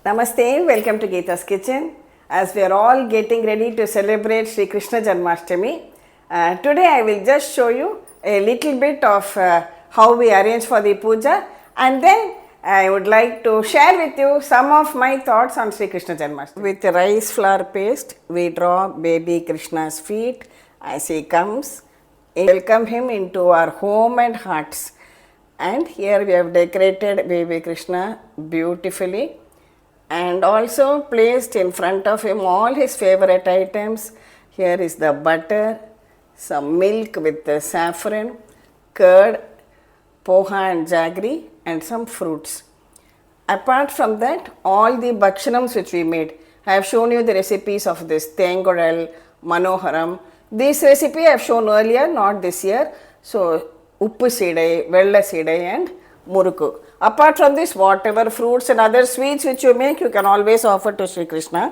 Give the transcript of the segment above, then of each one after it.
Namaste, welcome to Geeta's Kitchen. As we are all getting ready to celebrate Shri Krishna Janmashtami, today I will just show you a little bit of how we arrange for the puja, and then I would like to share with you some of my thoughts on Shri Krishna Janmashtami. With rice flour paste, we draw baby Krishna's feet as he comes. Welcome him into our home and hearts. And here we have decorated baby Krishna beautifully, and also placed in front of him all his favorite items. Here is the butter, some milk with the saffron, curd, poha and jaggery, and some fruits. Apart from that, all the bhakshanams which we made, I have shown you the recipes of this Tengural, Manoharam. This recipe I have shown earlier, not this year. So, Uppu Sidai, Vella Sidai and Murukku. Apart from this, whatever fruits and other sweets which you make, you can always offer to Shri Krishna.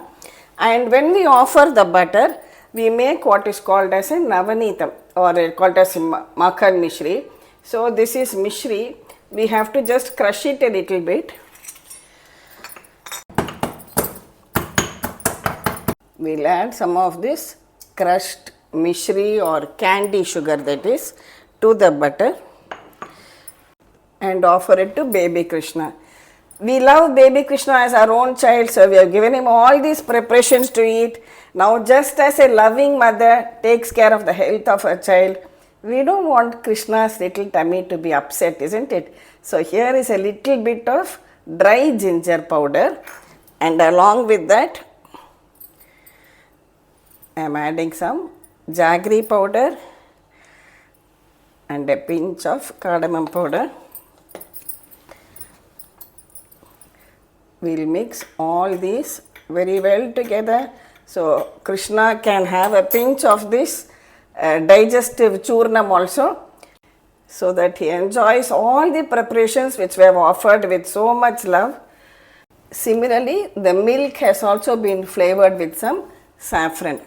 And when we offer the butter, we make what is called as a Navanitam, or called as Makhan Mishri. So this is Mishri. We have to just crush it a little bit. We'll add some of this crushed Mishri or candy sugar, that is, to the butter, and offer it to baby Krishna. We love baby Krishna as our own child, so we have given him all these preparations to eat. Now, just as a loving mother takes care of the health of her child, we don't want Krishna's little tummy to be upset, isn't it? So here is a little bit of dry ginger powder, and along with that I am adding some jaggery powder and a pinch of cardamom powder. We will mix all these very well together, so Krishna can have a pinch of this digestive churnam also, so that he enjoys all the preparations which we have offered with so much love. Similarly, the milk has also been flavored with some saffron.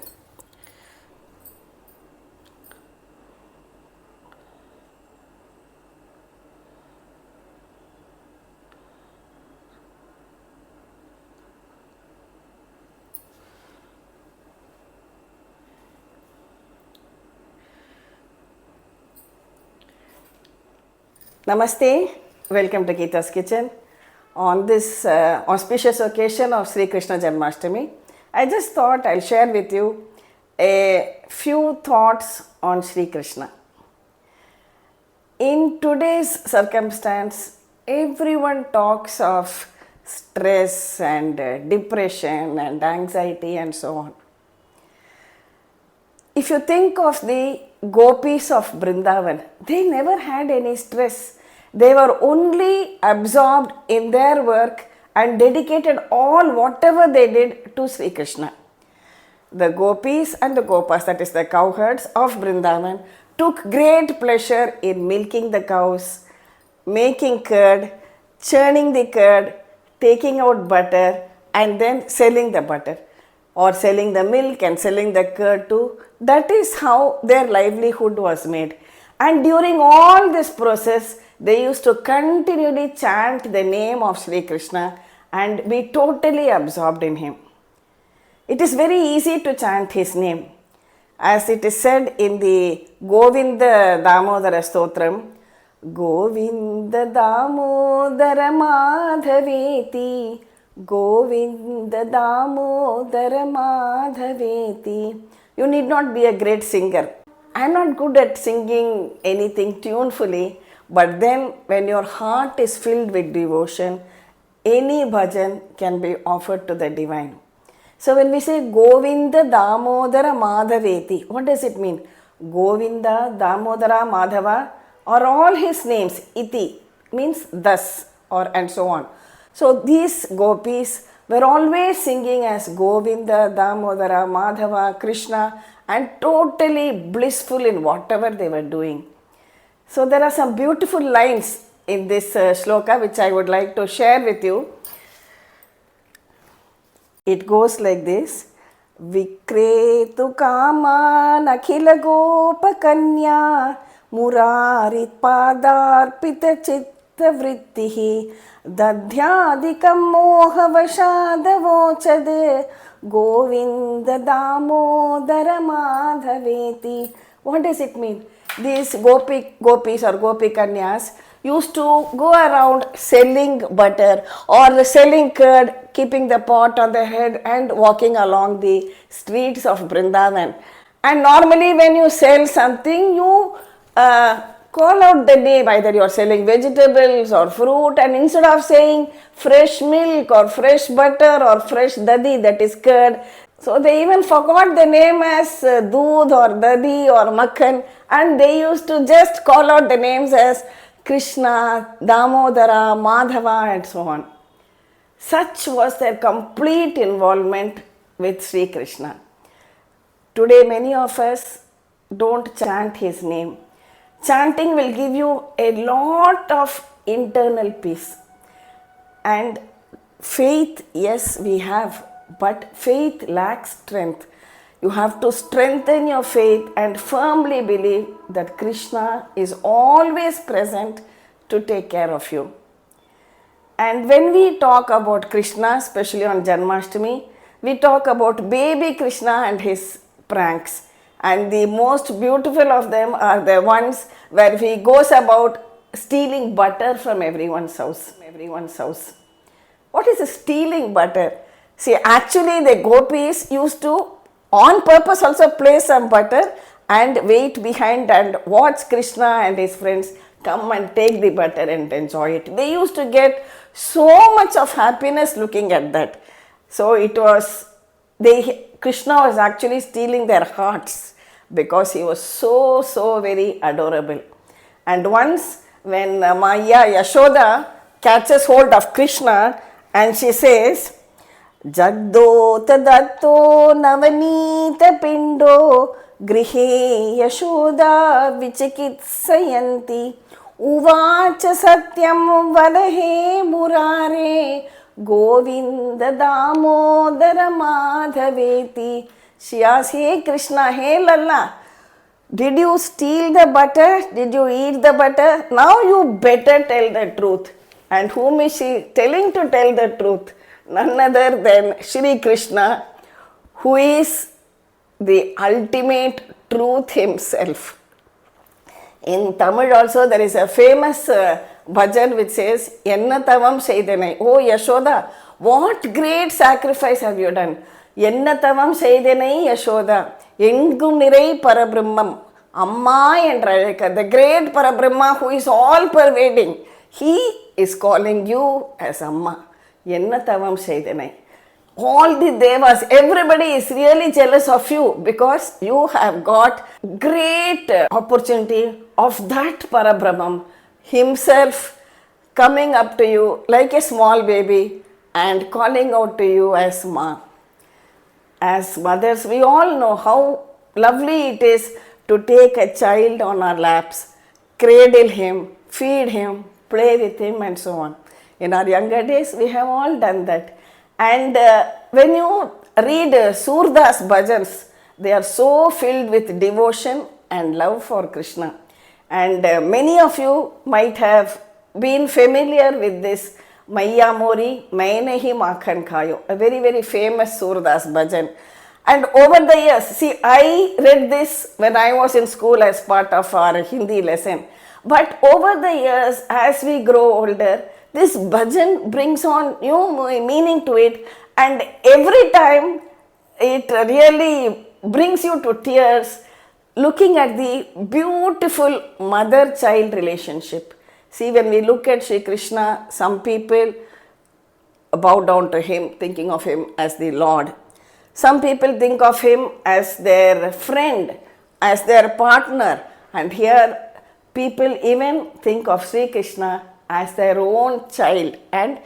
Namaste, welcome to Geeta's Kitchen. On this auspicious occasion of Shri Krishna Janmashtami, I just thought I'll share with you a few thoughts on Shri Krishna. In today's circumstance, everyone talks of stress and depression and anxiety and so on. If you think of the gopis of Vrindavan, they never had any stress. They were only absorbed in their work and dedicated all whatever they did to Shri Krishna. The gopis and the gopas, that is the cowherds of Vrindavan, took great pleasure in milking the cows, making curd, churning the curd, taking out butter, and then selling the butter, or selling the milk and selling the curd too. That is how their livelihood was made. And during all this process, they used to continually chant the name of Shri Krishna and be totally absorbed in him. It is very easy to chant his name. As it is said in the Govinda Damodara Stotram, Govinda Damodara Madhaveti, Govinda Damodara Madhaveti. You need not be a great singer. I am not good at singing anything tunefully, but then when your heart is filled with devotion, any bhajan can be offered to the divine. So when we say Govinda Damodara Madhaveti, what does it mean? Govinda, Damodara, Madhava are all his names. Iti means thus, or and so on. So these gopis were always singing as Govinda, Damodara, Madhava, Krishna, and totally blissful in whatever they were doing. So there are some beautiful lines in this shloka which I would like to share with you. It goes like this. Vikretu kama nakhila gopa kanya murarit padarpita chitta vrittihi dadhyadikam mohavashadavochade Govinda Damodara Madhaveti. What does it mean? These gopis or gopi kanyas used to go around selling butter or selling curd, keeping the pot on the head and walking along the streets of Vrindavan. And normally when you sell something, you call out the name, either you are selling vegetables or fruit, and instead of saying fresh milk or fresh butter or fresh dadi, that is curd, so they even forgot the name as doodh or dadi or makhan, and they used to just call out the names as Krishna, Damodara, Madhava and so on. Such was their complete involvement with Shri Krishna. Today many of us don't chant his name. Chanting will give you a lot of internal peace. And faith, yes, we have, but faith lacks strength. You have to strengthen your faith and firmly believe that Krishna is always present to take care of you. And when we talk about Krishna, especially on Janmashtami, we talk about baby Krishna and his pranks. And the most beautiful of them are the ones where he goes about stealing butter from everyone's house. What is stealing butter? See, actually the gopis used to on purpose also place some butter and wait behind and watch Krishna and his friends come and take the butter and enjoy it. They used to get so much of happiness looking at that. So it was, Krishna was actually stealing their hearts because he was so very adorable. And once when Maya Yashoda catches hold of Krishna and she says, Jagdo tadatto navanita pindo grihe Yashoda vichikitsayanti uvacha satyam vadahe murare Govinda Damodara Madhaveti. She asked, hey Krishna, hey Lalla, did you steal the butter? Did you eat the butter? Now you better tell the truth. And whom is she telling to tell the truth? None other than Shri Krishna, who is the ultimate truth himself. In Tamil also there is a famous bhajan which says, Enna tavam seidanai. Oh Yashoda, what great sacrifice have you done? Enna tavam seidanai Yashoda. Engum nirai parabrahmam. Amma endralika. The great Parabrahma who is all pervading. He is calling you as Amma. Enna tavam seidanai. All the devas, everybody is really jealous of you because you have got great opportunity of that Parabrahman himself coming up to you like a small baby and calling out to you as Ma. As mothers, we all know how lovely it is to take a child on our laps, cradle him, feed him, play with him and so on. In our younger days, we have all done that. And when you read Surdas bhajans, they are so filled with devotion and love for Krishna. And many of you might have been familiar with this Maiya Mori, Mainehi Makhan Khayo, a very famous Surdas bhajan. And over the years, see, I read this when I was in school as part of our Hindi lesson. But over the years, as we grow older, this bhajan brings on new meaning to it, and every time it really brings you to tears looking at the beautiful mother-child relationship. See, when we look at Shri Krishna, some people bow down to him, thinking of him as the Lord. Some people think of him as their friend, as their partner, and here people even think of Shri Krishna as their own child and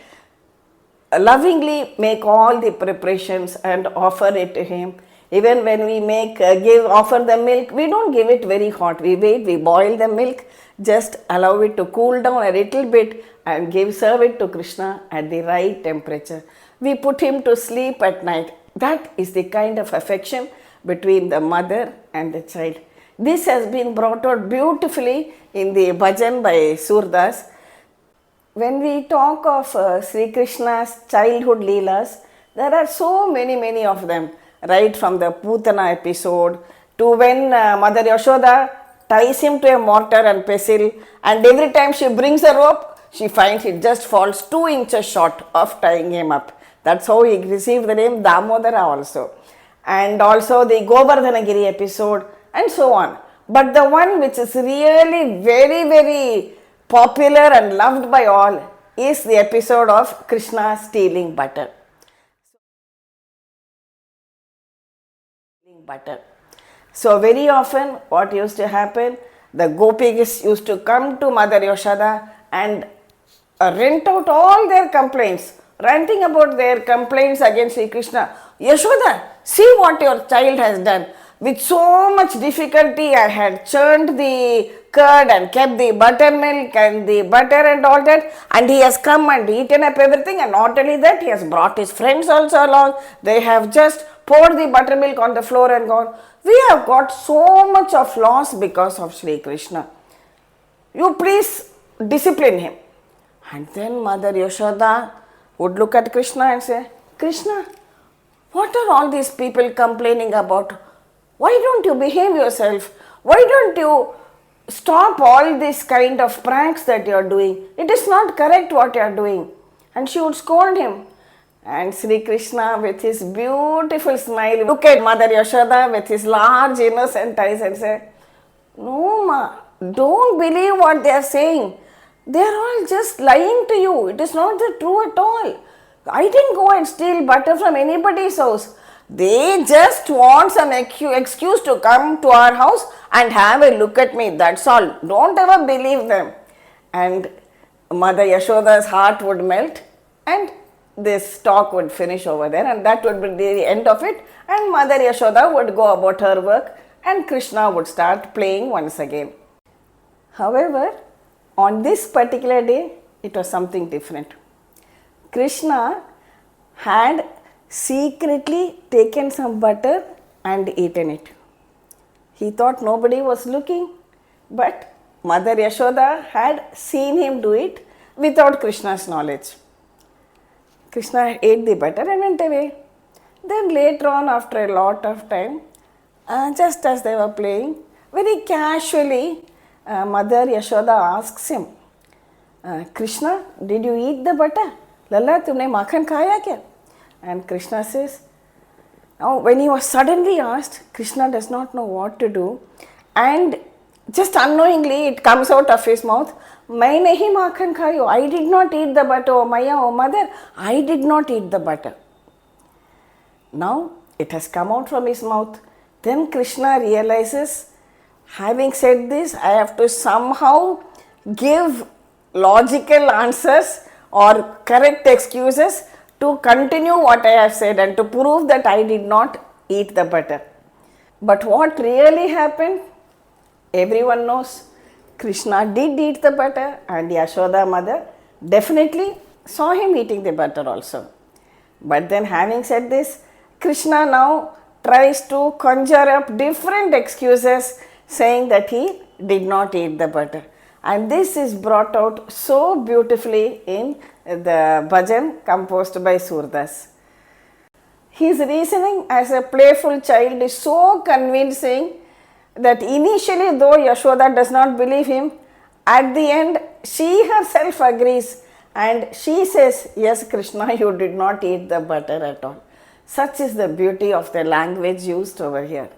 lovingly make all the preparations and offer it to him. Even when we offer the milk, we don't give it very hot. We wait, we boil the milk, just allow it to cool down a little bit and serve it to Krishna at the right temperature. We put him to sleep at night. That is the kind of affection between the mother and the child. This has been brought out beautifully in the bhajan by Surdas. when we talk of Shri Krishna's childhood leelas, there are so many of them, right from the Putana episode to when Mother Yashoda ties him to a mortar and pestle, and every time she brings a rope, she finds it just falls 2 inches short of tying him up. That's how he received the name Damodara also. And also the Govardhanagiri episode and so on. But the one which is really very popular and loved by all is the episode of Krishna stealing butter. So very often what used to happen, the gopis used to come to Mother Yashoda and rent out all their complaints, ranting about their complaints against Shri Krishna. Yashoda, see what your child has done. With so much difficulty I had churned the curd and kept the buttermilk and the butter and all that, and he has come and eaten up everything, and not only that, he has brought his friends also along. They have just poured the buttermilk on the floor and gone. We have got so much of loss because of Shri Krishna. You please discipline him. And then Mother Yashoda would look at Krishna and say, Krishna, what are all these people complaining about? Why don't you behave yourself? Why don't you stop all this kind of pranks that you are doing? It is not correct what you are doing. And she would scold him. And Shri Krishna with his beautiful smile look at Mother Yashoda with his large innocent eyes and say, no ma, don't believe what they are saying. They are all just lying to you. It is not the true at all. I didn't go and steal butter from anybody's house. They just want some excuse to come to our house and have a look at me. That's all. Don't ever believe them. And Mother Yashoda's heart would melt and this talk would finish over there, and that would be the end of it, and Mother Yashoda would go about her work and Krishna would start playing once again. However, on this particular day, it was something different. Krishna had secretly taken some butter and eaten it. He thought nobody was looking, but Mother Yashoda had seen him do it without Krishna's knowledge. Krishna ate the butter and went away. Then later on, after a lot of time, just as they were playing, very casually, Mother Yashoda asks him, Krishna, did you eat the butter? Lalla, tumne makhan khaya kya? And Krishna says, now when he was suddenly asked, Krishna does not know what to do, and just unknowingly it comes out of his mouth, मैं नहीं माखन खायो, I did not eat the butter, oh Maya, oh mother, I did not eat the butter. Now it has come out from his mouth. Then Krishna realizes, having said this, I have to somehow give logical answers or correct excuses to continue what I have said and to prove that I did not eat the butter. But what really happened? Everyone knows. Krishna did eat the butter, and Yashoda mother definitely saw him eating the butter also. But then, having said this, Krishna now tries to conjure up different excuses saying that he did not eat the butter. And this is brought out so beautifully in the bhajan composed by Surdas. His reasoning as a playful child is so convincing that initially, though Yashoda does not believe him, at the end she herself agrees and she says, yes Krishna, you did not eat the butter at all. Such is the beauty of the language used over here.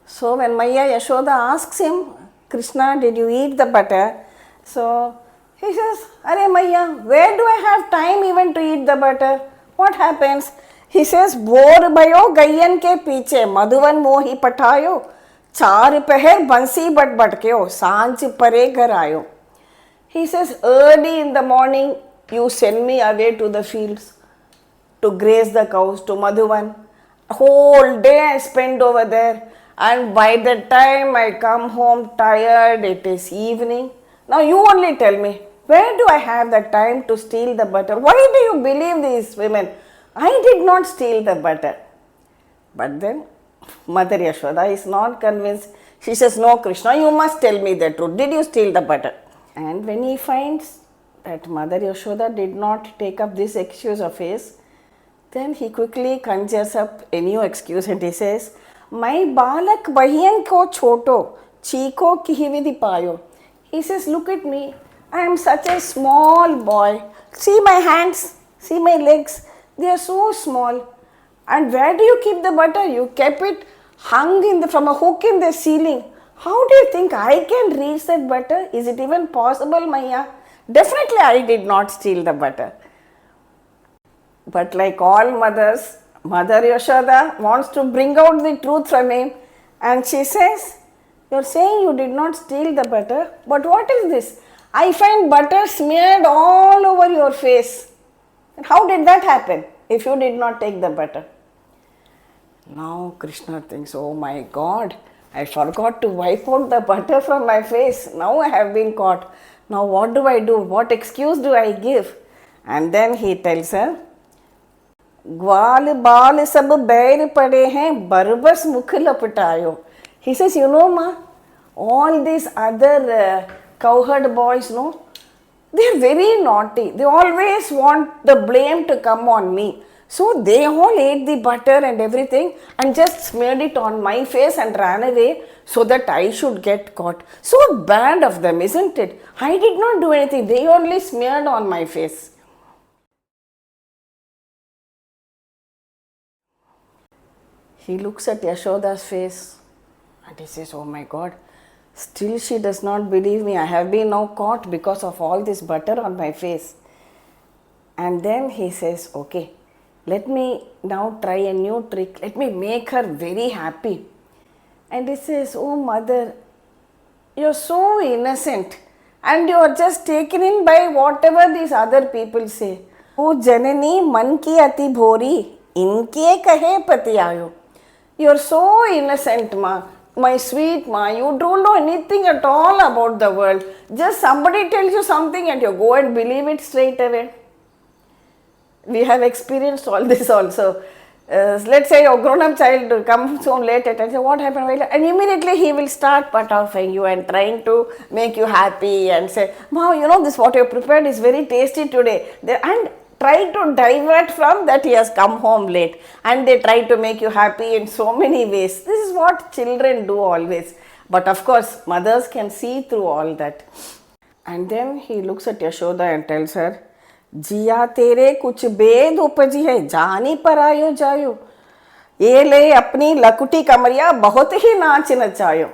So when Maya Yashoda asks him, Krishna, did you eat the butter? So he says, Arey Maya, where do I have time even to eat the butter? What happens? He says, Bor bayo gaiyan ke piche, madhuvan mohi patayo. चार पहर बंसी but बटक्यो सांझ परे घर आयो. He says, early in the morning you send me away to the fields to graze the cows, to Madhuvan. Whole day I spend over there, and by the time I come home tired, it is evening. Now you only tell me, where do I have the time to steal the butter? Why do you believe these women? I did not steal the butter. But then Mother Yashoda is not convinced. She says, no Krishna, you must tell me the truth. Did you steal the butter? And when he finds that Mother Yashoda did not take up this excuse of his, then he quickly conjures up a new excuse and he says, "My balak bahiyan ko choto, chiko kihividi payo." He says, "Look at me. I am such a small boy. See my hands, see my legs. They are so small. And where do you keep the butter? You kept it hung from a hook in the ceiling. How do you think I can reach that butter? Is it even possible, Maya? Definitely I did not steal the butter." But like all mothers, Mother Yashoda wants to bring out the truth from him, and she says, "You're saying you did not steal the butter, but what is this? I find butter smeared all over your face. And how did that happen if you did not take the butter?" Now Krishna thinks, "Oh my God, I forgot to wipe out the butter from my face. Now I have been caught. Now what do I do? What excuse do I give?" And then he tells her, "ग्वाल बाल सब बैर पड़े हैं बरबस मुख लपटायो." He says, "You know, ma, all these other cowherd boys, no, they are very naughty. They always want the blame to come on me. So they all ate the butter and everything and just smeared it on my face and ran away so that I should get caught. So bad of them, isn't it? I did not do anything. They only smeared on my face." He looks at Yashoda's face and he says, "Oh my God, still she does not believe me. I have been now caught because of all this butter on my face." And then he says, "Okay, let me now try a new trick. Let me make her very happy." And he says, "Oh mother, you're so innocent and you are just taken in by whatever these other people say. Oh Janani man ki ati bhori, inke kahe pati ayo." You're so innocent, ma. My sweet ma, you don't know anything at all about the world. Just somebody tells you something and you go and believe it straight away. We have experienced all this also. Let's say your grown-up child comes home late at and say, "What happened?" And immediately he will start patafying you and trying to make you happy and say, "Wow, you know this what you prepared is very tasty today." And try to divert from that he has come home late, and they try to make you happy in so many ways. This is what children do always. But of course, mothers can see through all that. And then he looks at Yashoda and tells her, "जिया तेरे कुछ बेद उपजी है जानी पर आयो जायो ये ले अपनी लकुटी कमरिया बहुत ही नाच नचायो."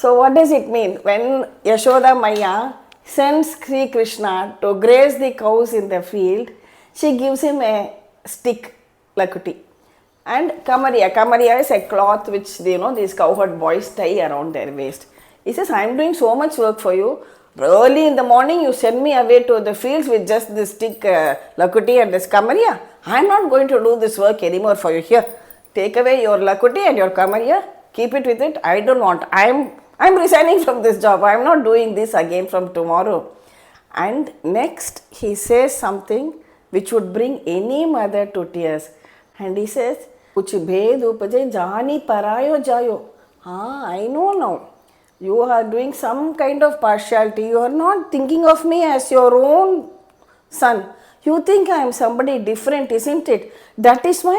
So what does it mean? When Yashoda Maya sends Shri Krishna to graze the cows in the field, she gives him a stick, lakuti, and kamariya. Kamariya is a cloth which these cowherd boys tie around their waist. He says, "I am doing so much work for you. Early in the morning you send me away to the fields with just this stick, lakuti and this kamariya. I am not going to do this work anymore for you. Here, take away your lakuti and your kamariya. Keep it with it. I don't want. I am resigning from this job. I am not doing this again from tomorrow." And next he says something which would bring any mother to tears. And he says, "Kuch bhed upajai jani parayo jayo." I know now. You are doing some kind of partiality. You are not thinking of me as your own son. You think I am somebody different, isn't it? That is why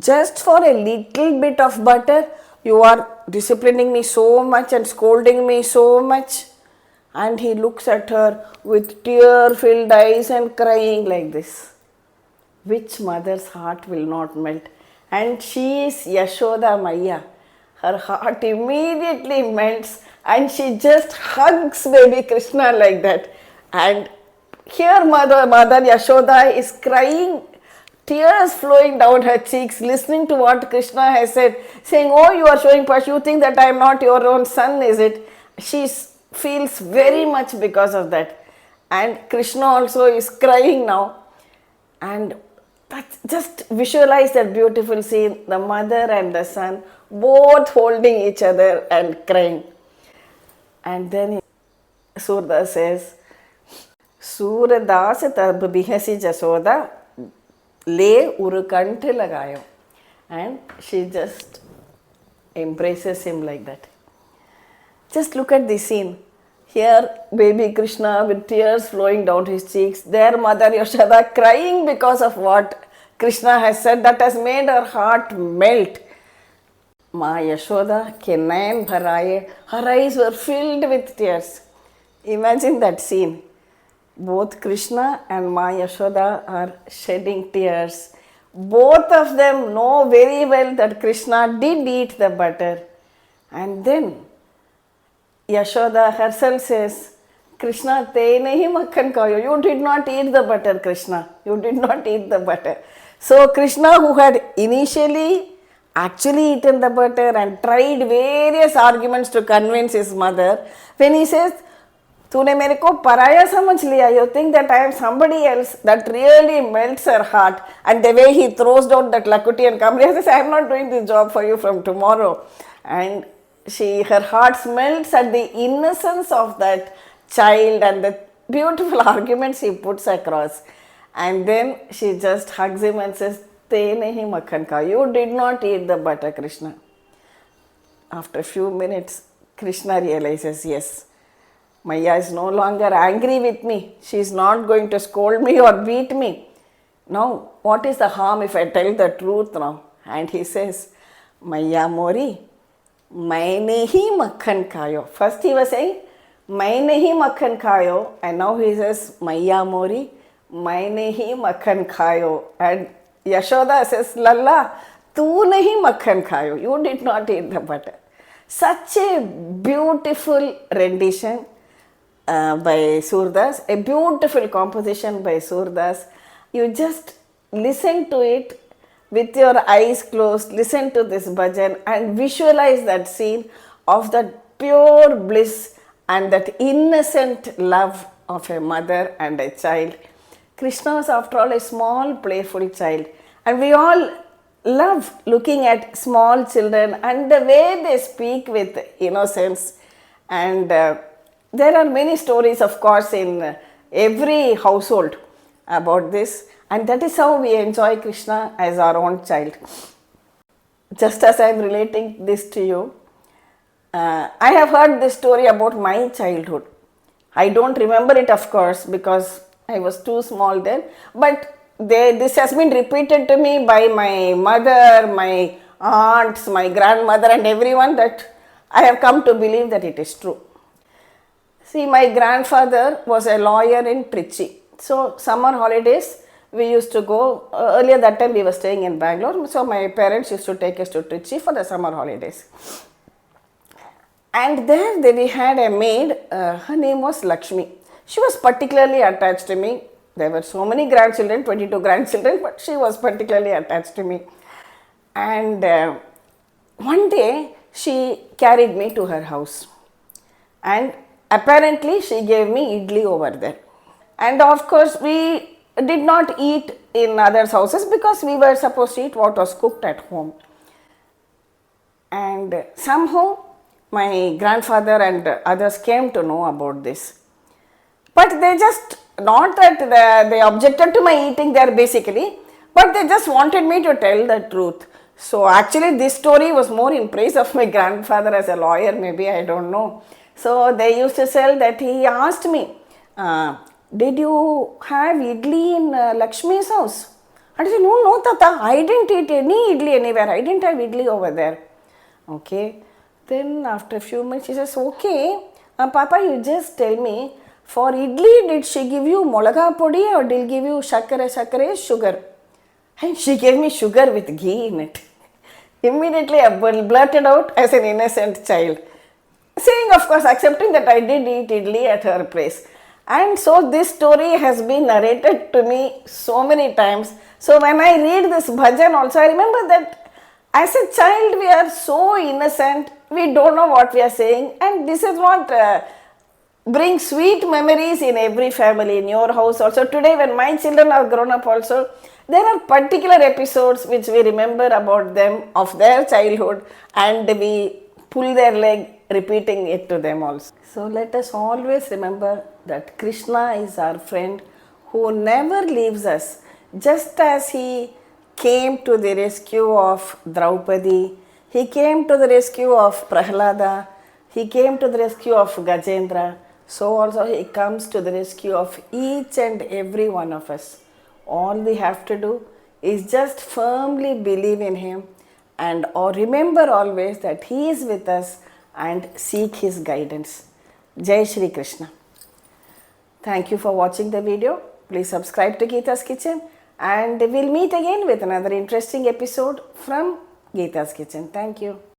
just for a little bit of butter, you are disciplining me so much and scolding me so much." And he looks at her with tear-filled eyes and crying like this. Which mother's heart will not melt? And she is Yashoda Maya. Her heart immediately melts and she just hugs baby Krishna like that. And here Mother Yashoda is crying, tears flowing down her cheeks, listening to what Krishna has said, saying, "Oh, you are showing passion. You think that I am not your own son, is it?" She feels very much because of that. And Krishna also is crying now. And just visualize that beautiful scene, the mother and the son both holding each other and crying. And then Surdas says, "Surdas tab bihasi Yashoda le urukant lagayo." And she just embraces him like that. Just look at the scene. Here, baby Krishna with tears flowing down his cheeks, there mother Yashoda crying because of what Krishna has said that has made her heart melt. Ma Yashoda ke nayan bharaye, her eyes were filled with tears. Imagine that scene. Both Krishna and Ma Yashoda are shedding tears. Both of them know very well that Krishna did eat the butter. And then Yashoda herself says, Krishna, te nahi makhan khayo. You did not eat the butter, Krishna. You did not eat the butter. So Krishna, who had initially actually eaten the butter and tried various arguments to convince his mother, when he says, तूने मेरे को पराया समझ लिया, you think that I am somebody else, that really melts her heart. And the way he throws down that lakuti and kamri, says, I am not doing this job for you from tomorrow. And her heart melts at the innocence of that child and the beautiful arguments he puts across. And then she just hugs him and says, Te nahi makhan ka. You did not eat the butter, Krishna. After a few minutes, Krishna realizes, yes, Maya is no longer angry with me. She is not going to scold me or beat me. Now, what is the harm if I tell the truth now? And he says, Maya Mori, maine hi makhan khayo. First he was saying, maine hi makhan khayo. And now he says, Maya Mori, maine hi makhan khayo. And Yashoda says, Lalla, tu nahi makhan khayo. You did not eat the butter. Such a beautiful rendition by Surdas, a beautiful composition by Surdas. You just listen to it with your eyes closed, listen to this bhajan and visualize that scene of that pure bliss and that innocent love of a mother and a child. Krishna was after all a small playful child, and we all love looking at small children and the way they speak with innocence. And there are many stories, of course, in every household about this, and that is how we enjoy Krishna as our own child. Just as I am relating this to you, I have heard this story about my childhood. I don't remember it, of course, because I was too small then, but this has been repeated to me by my mother, my aunts, my grandmother and everyone, that I have come to believe that it is true. See, my grandfather was a lawyer in Trichy. So, summer holidays, we used to go, earlier that time we were staying in Bangalore, so my parents used to take us to Trichy for the summer holidays. And there we had a maid, her name was Lakshmi. She was particularly attached to me. There were so many grandchildren, 22 grandchildren, but she was particularly attached to me. And one day, she carried me to her house. And apparently, she gave me idli over there. And of course, we did not eat in others' houses because we were supposed to eat what was cooked at home. And somehow, my grandfather and others came to know about this. But they just, not that they objected to my eating there basically, but they just wanted me to tell the truth. So actually this story was more in praise of my grandfather as a lawyer, maybe, I don't know. So they used to tell that he asked me, did you have idli in Lakshmi's house? And I said, no, Tata, I didn't eat any idli anywhere. I didn't have idli over there. Okay. Then after a few minutes, she says, okay, Papa, you just tell me, for idli, did she give you molaga podi or did she give you shakare, sugar? And she gave me sugar with ghee in it. Immediately I blurted out as an innocent child, saying, of course, accepting that I did eat idli at her place. And so this story has been narrated to me so many times. So when I read this bhajan also, I remember that as a child we are so innocent, we don't know what we are saying, and this is what brings sweet memories in every family, in your house also. Today when my children are grown up also, there are particular episodes which we remember about them, of their childhood, and we pull their leg repeating it to them also. So let us always remember that Krishna is our friend who never leaves us, just as he came to the rescue of Draupadi, he came to the rescue of Prahlada, he came to the rescue of Gajendra. so also He comes to the rescue of each and every one of us. All we have to do is just firmly believe in Him and or remember always that He is with us and seek His guidance. Jai Shri Krishna. Thank you for watching the video. Please subscribe to Geeta's Kitchen and we'll meet again with another interesting episode from Geeta's Kitchen. Thank you.